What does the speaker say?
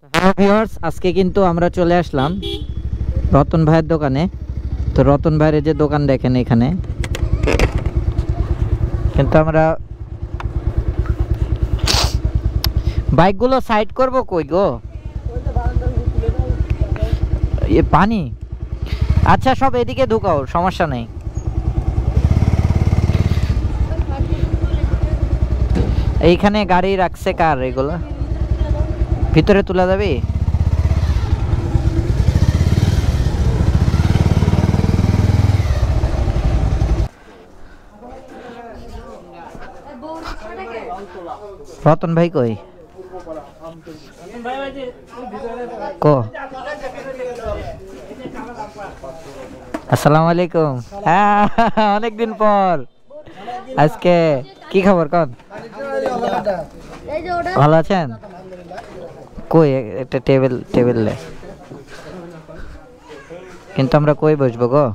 Hello viewers, আজকে কিন্তু আমরা চলে আসলাম রতন ভাইয়ের দোকানে। তো রতন ভাইয়ের যে দোকান দেখেন, এখানে কিন্তু আমরা বাইকগুলো সাইড করব কই গো? এ পানি, আচ্ছা সব এদিকে ঢুকাও, সমস্যা নেই। এইখানে গাড়ি রাখছে কার? এগুলো ভিতরে তোলা যাবে? রতন ভাই কই? কো আসসালামু আলাইকুম। হ্যাঁ, অনেকদিন পর। আজকে কি খবর কন? ভালো আছেন? কই একটা টেবিল টেবিল লে, কিন্তু আমরা কই বসবো গো?